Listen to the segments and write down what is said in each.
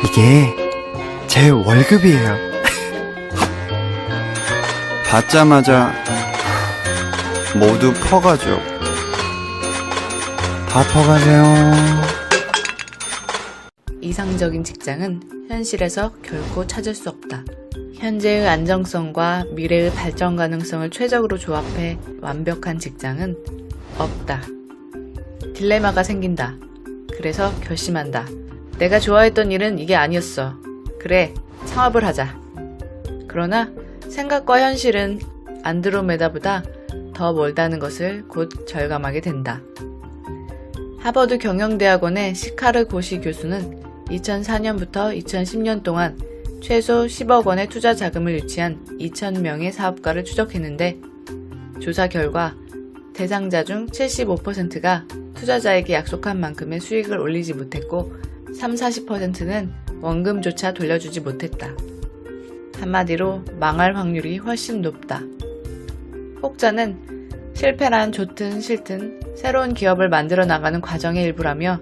이게 제 월급이에요. 받자마자 모두 퍼가죠. 다 퍼가세요. 이상적인 직장은 현실에서 결코 찾을 수 없다. 현재의 안정성과 미래의 발전 가능성을 최적으로 조합해 완벽한 직장은 없다. 딜레마가 생긴다. 그래서 결심한다. 내가 좋아했던 일은 이게 아니었어. 그래, 창업을 하자. 그러나 생각과 현실은 안드로메다보다 더 멀다는 것을 곧 절감하게 된다. 하버드 경영대학원의 시카르 고시 교수는 2004년부터 2010년 동안 최소 10억 원의 투자 자금을 유치한 2,000명의 사업가를 추적했는데 조사 결과 대상자 중 75%가 투자자에게 약속한 만큼의 수익을 올리지 못했고 30-40%는 원금조차 돌려주지 못했다. 한마디로 망할 확률이 훨씬 높다. 혹자는 실패란 좋든 싫든 새로운 기업을 만들어 나가는 과정의 일부라며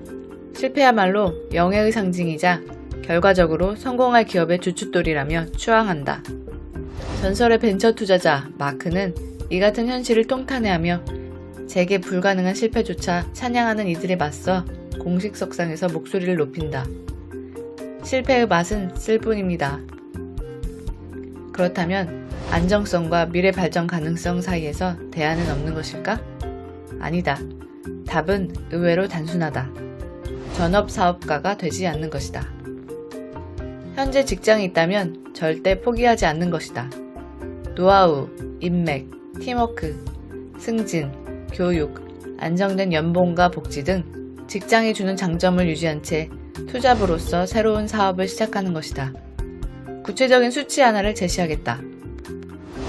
실패야말로 영예의 상징이자 결과적으로 성공할 기업의 주춧돌이라며 추앙한다. 전설의 벤처 투자자 마크는 이 같은 현실을 통탄해하며 재개 불가능한 실패조차 찬양하는 이들에 맞서 공식석상에서 목소리를 높인다. 실패의 맛은 쓸 뿐입니다. 그렇다면 안정성과 미래 발전 가능성 사이에서 대안은 없는 것일까? 아니다. 답은 의외로 단순하다. 전업사업가가 되지 않는 것이다. 현재 직장이 있다면 절대 포기하지 않는 것이다. 노하우, 인맥, 팀워크, 승진, 교육, 안정된 연봉과 복지 등 직장이 주는 장점을 유지한 채 투잡으로서 새로운 사업을 시작하는 것이다. 구체적인 수치 하나를 제시하겠다.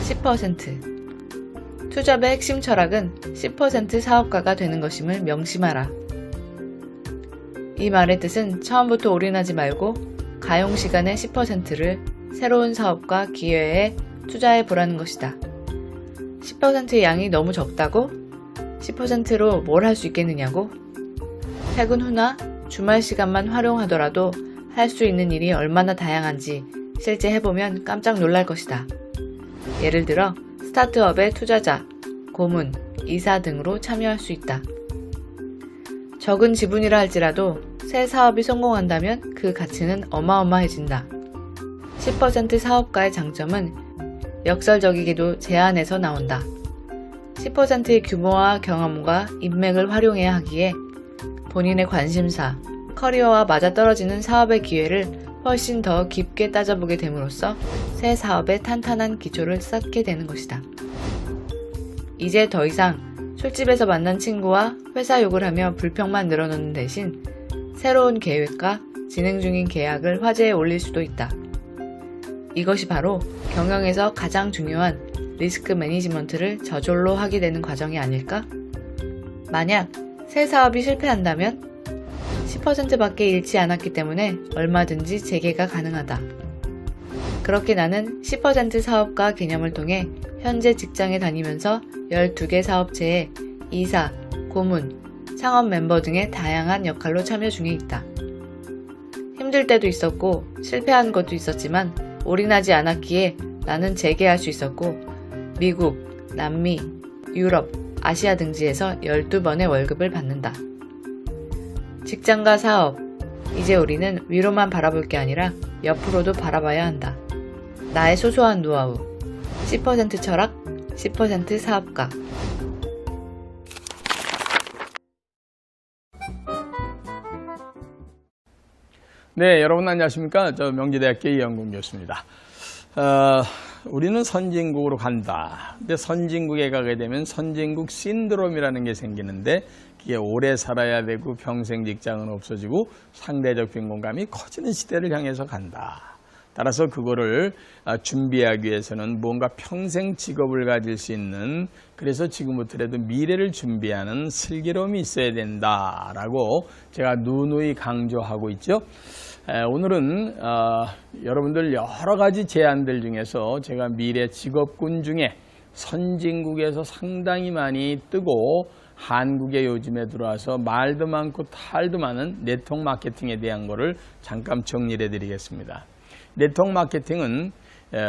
10%. 투잡의 핵심 철학은 10% 사업가가 되는 것임을 명심하라. 이 말의 뜻은 처음부터 올인하지 말고 가용 시간의 10%를 새로운 사업과 기회에 투자해 보라는 것이다. 10%의 양이 너무 적다고? 10%로 뭘 할 수 있겠느냐고? 퇴근 후나 주말 시간만 활용하더라도 할 수 있는 일이 얼마나 다양한지 실제 해보면 깜짝 놀랄 것이다. 예를 들어 스타트업의 투자자, 고문, 이사 등으로 참여할 수 있다. 적은 지분이라 할지라도 새 사업이 성공한다면 그 가치는 어마어마해진다. 10% 사업가의 장점은 역설적이게도 제안에서 나온다. 10%의 규모와 경험과 인맥을 활용해야 하기에 본인의 관심사, 커리어와 맞아떨어지는 사업의 기회를 훨씬 더 깊게 따져보게 됨으로써 새 사업의 탄탄한 기초를 쌓게 되는 것이다. 이제 더 이상 술집에서 만난 친구와 회사 욕을 하며 불평만 늘어놓는 대신 새로운 계획과 진행 중인 계약을 화제에 올릴 수도 있다. 이것이 바로 경영에서 가장 중요한 리스크 매니지먼트를 저절로 하게 되는 과정이 아닐까? 만약 새 사업이 실패한다면 10%밖에 잃지 않았기 때문에 얼마든지 재개가 가능하다. 그렇게 나는 10% 사업가 개념을 통해 현재 직장에 다니면서 12개 사업체에 이사, 고문, 창업 멤버 등의 다양한 역할로 참여 중에 있다. 힘들 때도 있었고 실패한 것도 있었지만 올인하지 않았기에 나는 재개할 수 있었고 미국, 남미, 유럽, 아시아 등지에서 12번의 월급을 받는다. 직장과 사업, 이제 우리는 위로만 바라볼 게 아니라 옆으로도 바라봐야 한다. 나의 소소한 노하우, 10% 철학, 10% 사업가. 네, 여러분 안녕하십니까? 저 명지대학교 이영gun 교수입니다. 우리는 선진국으로 간다. 근데 선진국에 가게 되면 선진국 신드롬이라는 게 생기는데 그게 오래 살아야 되고 평생 직장은 없어지고 상대적 빈곤감이 커지는 시대를 향해서 간다. 따라서 그거를 준비하기 위해서는 뭔가 평생 직업을 가질 수 있는, 그래서 지금부터라도 미래를 준비하는 슬기로움이 있어야 된다라고 제가 누누이 강조하고 있죠. 오늘은 여러분들 여러 가지 제안들 중에서 제가 미래 직업군 중에 선진국에서 상당히 많이 뜨고 한국에 요즘에 들어와서 말도 많고 탈도 많은 네트워크 마케팅에 대한 거를 잠깐 정리를 해드리겠습니다. 네트워크 마케팅은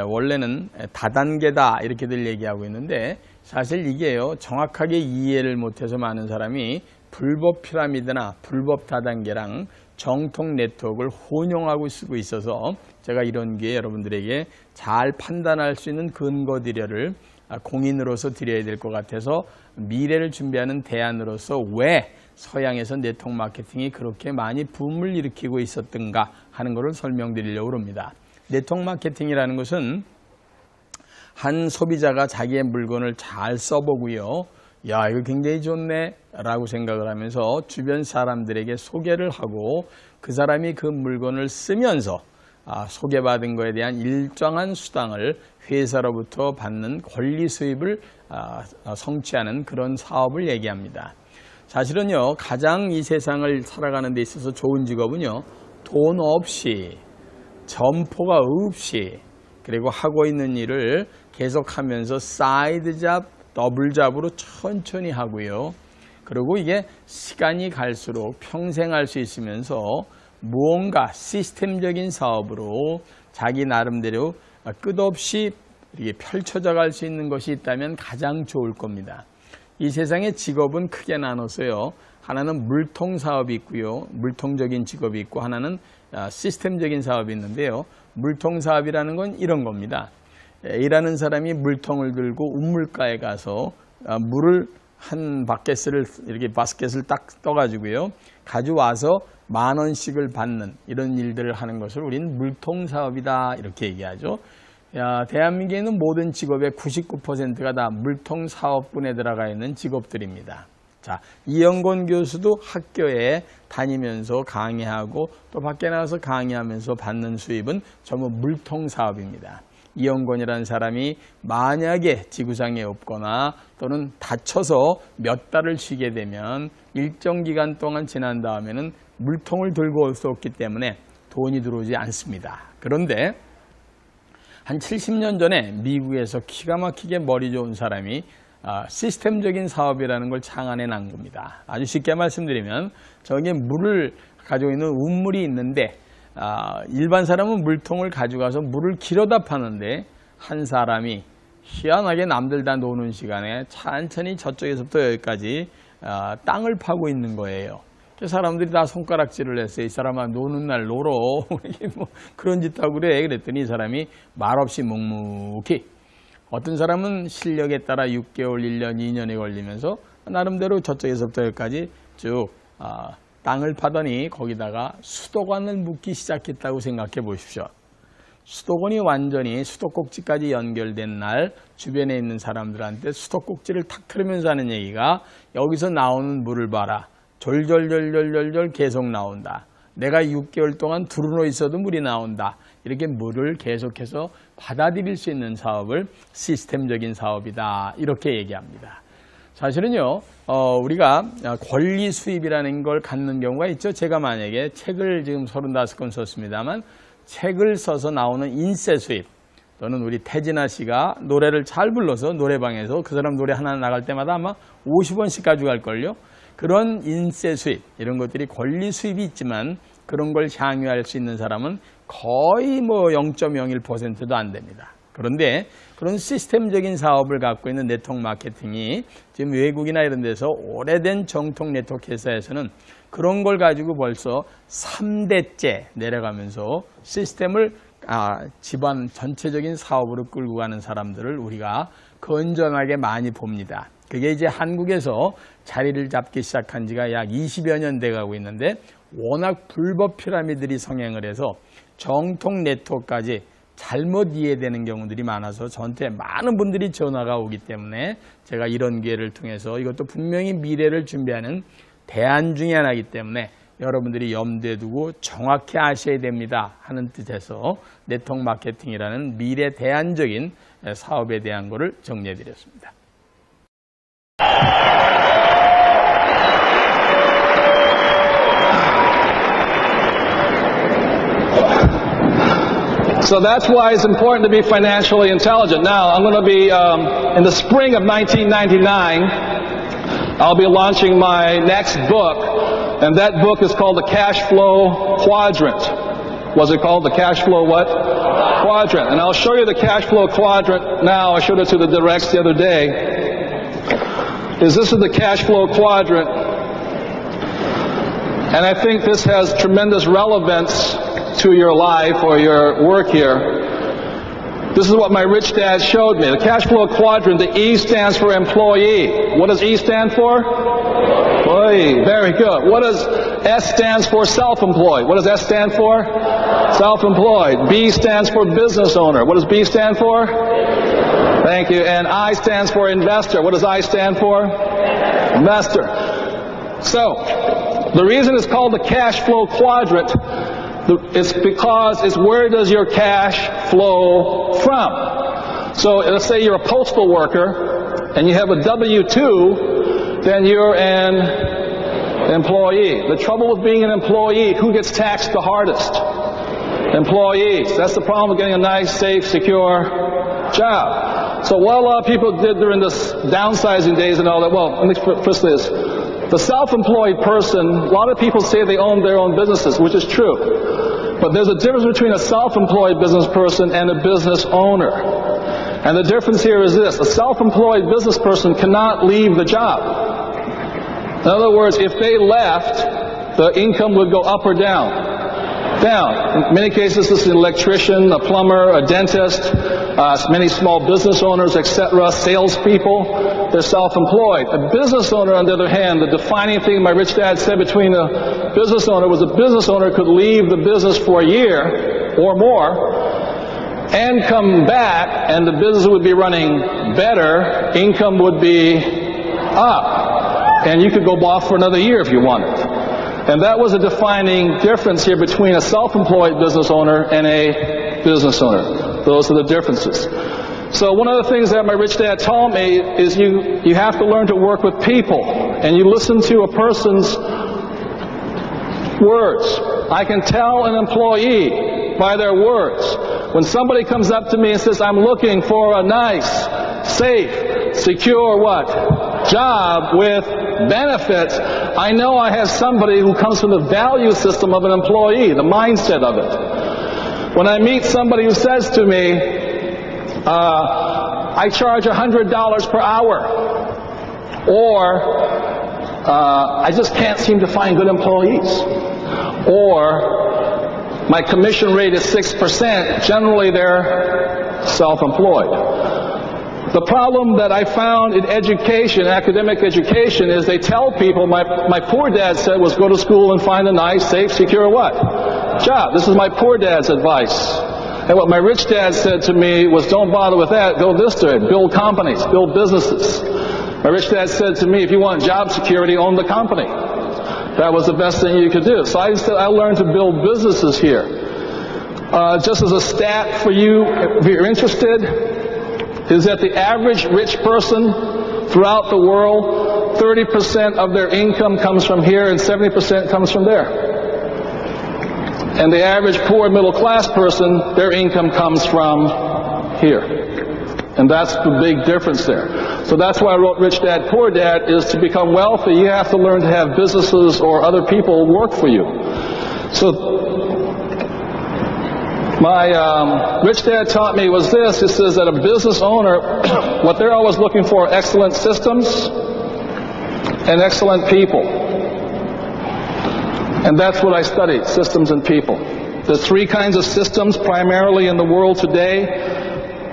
원래는 다단계다 이렇게들 얘기하고 있는데 사실 이게요 정확하게 이해를 못해서 많은 사람이 불법 피라미드나 불법 다단계랑 정통 네트워크를 혼용하고 쓰고 있어서 제가 이런 기회에 여러분들에게 잘 판단할 수 있는 근거들을 공인으로서 드려야 될 것 같아서 미래를 준비하는 대안으로서 왜 서양에서 네트워크 마케팅이 그렇게 많이 붐을 일으키고 있었던가 하는 것을 설명드리려고 합니다. 네트워크 마케팅이라는 것은 한 소비자가 자기의 물건을 잘 써보고요. 야, 이거 굉장히 좋네 라고 생각을 하면서 주변 사람들에게 소개를 하고 그 사람이 그 물건을 쓰면서 소개받은 거에 대한 일정한 수당을 회사로부터 받는 권리 수입을 성취하는 그런 사업을 얘기합니다. 사실은요, 가장 이 세상을 살아가는 데 있어서 좋은 직업은요, 돈 없이, 점포가 없이, 그리고 하고 있는 일을 계속하면서 사이드 잡, 더블 잡으로 천천히 하고요. 그리고 이게 시간이 갈수록 평생 할 수 있으면서 무언가 시스템적인 사업으로 자기 나름대로 끝없이 이렇게 펼쳐져 갈 수 있는 것이 있다면 가장 좋을 겁니다. 이 세상의 직업은 크게 나눠서요. 하나는 물통 사업이 있고요. 물통적인 직업이 있고 하나는 시스템적인 사업이 있는데요. 물통 사업이라는 건 이런 겁니다. 일하는 사람이 물통을 들고 우물가에 가서 물을 한 바켓을 이렇게 바스켓을 딱 떠가지고요. 가져와서 10,000원씩을 받는 이런 일들을 하는 것을 우리는 물통 사업이다 이렇게 얘기하죠. 대한민국에 있는 모든 직업의 99%가 다 물통 사업군에 들어가 있는 직업들입니다. 자, 이영곤 교수도 학교에 다니면서 강의하고 또 밖에 나가서 강의하면서 받는 수입은 전부 물통 사업입니다. 이영곤이라는 사람이 만약에 지구상에 없거나 또는 다쳐서 몇 달을 쉬게 되면 일정 기간 동안 지난 다음에는 물통을 들고 올 수 없기 때문에 돈이 들어오지 않습니다. 그런데 한 70년 전에 미국에서 기가 막히게 머리 좋은 사람이 시스템적인 사업이라는 걸 창안해 난 겁니다. 아주 쉽게 말씀드리면 저기에 물을 가지고 있는 운물이 있는데 일반 사람은 물통을 가져가서 물을 길어다 파는데 한 사람이 희한하게 남들 다 노는 시간에 천천히 저쪽에서부터 여기까지 땅을 파고 있는 거예요. 사람들이 다 손가락질을 했어요. 이 사람아 노는 날 놀어. 뭐 그런 짓 하고 그래. 그랬더니 이 사람이 말없이 묵묵히 어떤 사람은 실력에 따라 6개월, 1년, 2년이 걸리면서 나름대로 저쪽에서부터 여기까지 쭉 땅을 파더니 거기다가 수도관을 묻기 시작했다고 생각해 보십시오. 수도관이 완전히 수도꼭지까지 연결된 날 주변에 있는 사람들한테 수도꼭지를 탁 틀으면서 하는 얘기가 여기서 나오는 물을 봐라. 졸졸졸졸졸 계속 나온다. 내가 6개월 동안 두루노 있어도 물이 나온다. 이렇게 물을 계속해서 받아들일 수 있는 사업을 시스템적인 사업이다. 이렇게 얘기합니다. 사실은요, 우리가 권리 수입이라는 걸 갖는 경우가 있죠. 제가 만약에 책을 지금 35권 썼습니다만 책을 써서 나오는 인쇄 수입 또는 우리 태진아 씨가 노래를 잘 불러서 노래방에서 그 사람 노래 하나 나갈 때마다 아마 50원씩 가져갈걸요. 그런 인쇄 수입 이런 것들이 권리 수입이 있지만 그런 걸 향유할 수 있는 사람은 거의 뭐 0.01%도 안 됩니다. 그런데 그런 시스템적인 사업을 갖고 있는 네트워크 마케팅이 지금 외국이나 이런 데서 오래된 정통 네트워크 회사에서는 그런 걸 가지고 벌써 3대째 내려가면서 시스템을 집안 전체적인 사업으로 끌고 가는 사람들을 우리가 건전하게 많이 봅니다. 그게 이제 한국에서 자리를 잡기 시작한 지가 약 20여 년 돼가고 있는데 워낙 불법 피라미드들이 성행을 해서 정통 네트워크까지 잘못 이해되는 경우들이 많아서 저한테 많은 분들이 전화가 오기 때문에 제가 이런 기회를 통해서 이것도 분명히 미래를 준비하는 대안 중에 하나이기 때문에 여러분들이 염두에 두고 정확히 아셔야 됩니다 하는 뜻에서 네트워크 마케팅이라는 미래 대안적인 사업에 대한 것을 정리해 드렸습니다. So that's why it's important to be financially intelligent. Now, I'm going to be, in the spring of 1999, I'll be launching my next book, and that book is called The Cash Flow Quadrant. What's it called? The Cash Flow what? Quadrant. And I'll show you the Cash Flow Quadrant now. I showed it to the directs the other day. This is the Cash Flow Quadrant. And I think this has tremendous relevance to your life or your work here. This is what my rich dad showed me. The cash flow quadrant, the E stands for employee. What does E stand for? Employee. Very good. What does S stands for? Self-employed. What does S stand for? Self-employed. B stands for business owner. What does B stand for? Thank you. And I stands for investor. What does I stand for? Investor. So, the reason it's called the cash flow quadrant, it's because it's where does your cash flow from. So let's say you're a postal worker and you have a W-2, then you're an employee. The trouble with being an employee, who gets taxed the hardest? Employees. That's the problem with getting a nice, safe, secure job. So what a lot of people did during this downsizing days and all that, well, let me first say this. The self-employed person, a lot of people say they own their own businesses, which is true. But there's a difference between a self-employed business person and a business owner. And the difference here is this. A self-employed business person cannot leave the job. In other words, if they left, the income would go up or down. Down. In many cases, this is an electrician, a plumber, a dentist, many small business owners, etc., salespeople. They're self-employed. A business owner, on the other hand, the defining thing my rich dad said between a business owner was a business owner could leave the business for a year or more and come back, and the business would be running better, income would be up, and you could go off for another year if you wanted. And that was a defining difference here between a self-employed business owner and a business owner. Those are the differences. So one of the things that my rich dad taught me is you have to learn to work with people, and you listen to a person's words. I can tell an employee by their words. When somebody comes up to me and says, I'm looking for a nice, safe, secure what? Job with benefits, I know I have somebody who comes from the value system of an employee, the mindset of it. When I meet somebody who says to me, I charge $100 per hour, or I just can't seem to find good employees, or my commission rate is 6%, generally they're self-employed. The problem that I found in education, academic education, is they tell people, my poor dad said was go to school and find a nice, safe, secure what? Job. This is my poor dad's advice. And what my rich dad said to me was don't bother with that, go this way, build companies, build businesses. My rich dad said to me, if you want job security, own the company. That was the best thing you could do. So I learned to build businesses here. Just as a stat for you, if you're interested, is that the average rich person throughout the world, 30% of their income comes from here and 70% comes from there. And the average poor middle class person, their income comes from here. And that's the big difference there. So that's why I wrote Rich Dad, Poor Dad, is to become wealthy, you have to learn to have businesses or other people work for you. So my rich dad taught me was this. It says that a business owner, what they're always looking for are excellent systems and excellent people. And that's what I studied, systems and people. There's three kinds of systems primarily in the world today.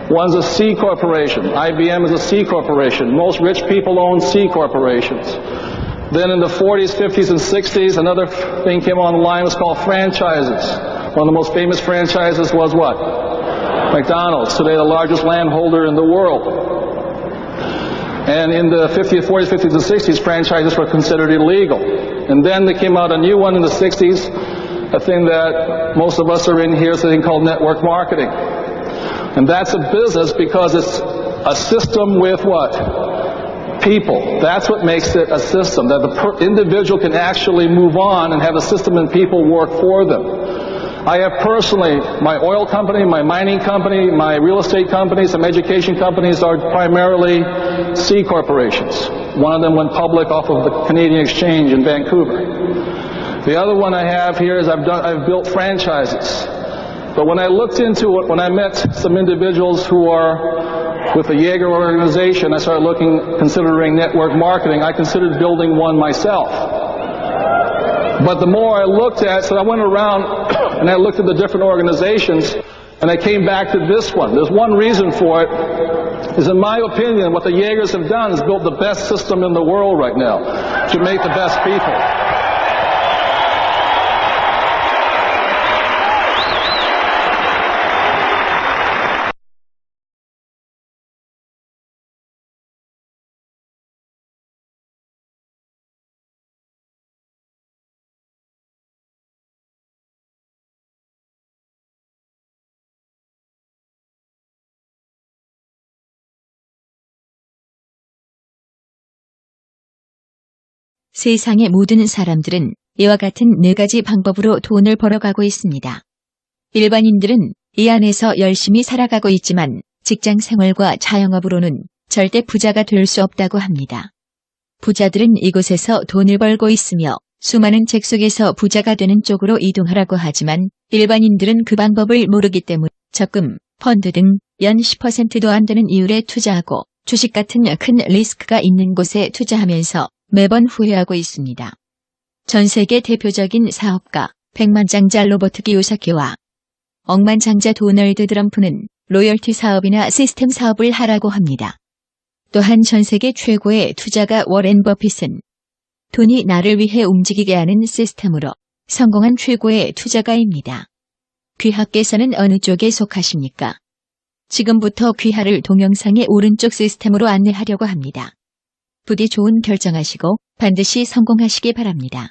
One's a C corporation. IBM is a C corporation. Most rich people own C corporations. Then in the 40s, 50s, and 60s, another thing came online, was called franchises. One of the most famous franchises was what? McDonald's, today the largest landholder in the world. And in the 50s, 40s, 50s, and 60s, franchises were considered illegal. And then there came out a new one in the 60s, a thing that most of us are in here, it's a thing called network marketing. And that's a business because it's a system with what? People. That's what makes it a system, that the individual can actually move on and have a system and people work for them. I have personally, my oil company, my mining company, my real estate company, some education companies are primarily C corporations. One of them went public off of the Canadian Exchange in Vancouver. The other one I have here is I've built franchises. But when I looked into it, when I met some individuals who are with the Jaeger organization, I started considering network marketing. I considered building one myself. But the more I looked at, so I went around and I looked at the different organizations, and I came back to this one. There's one reason for it, is in my opinion, what the Jaegers have done is built the best system in the world right now to make the best people. 세상의 모든 사람들은 이와 같은 4가지 방법으로 돈을 벌어가고 있습니다. 일반인들은 이 안에서 열심히 살아가고 있지만 직장 생활과 자영업으로는 절대 부자가 될 수 없다고 합니다. 부자들은 이곳에서 돈을 벌고 있으며 수많은 책 속에서 부자가 되는 쪽으로 이동하라고 하지만 일반인들은 그 방법을 모르기 때문에 적금, 펀드 등 연 10%도 안 되는 이율에 투자하고 주식 같은 큰 리스크가 있는 곳에 투자하면서 매번 후회하고 있습니다. 전 세계 대표적인 사업가 백만장자 로버트 기요사키와 억만장자 도널드 트럼프는 로열티 사업이나 시스템 사업을 하라고 합니다. 또한 전 세계 최고의 투자가 워렌 버핏은 돈이 나를 위해 움직이게 하는 시스템으로 성공한 최고의 투자가입니다. 귀하께서는 어느 쪽에 속하십니까? 지금부터 귀하를 동영상의 오른쪽 시스템으로 안내하려고 합니다. 부디 좋은 결정하시고 반드시 성공하시기 바랍니다.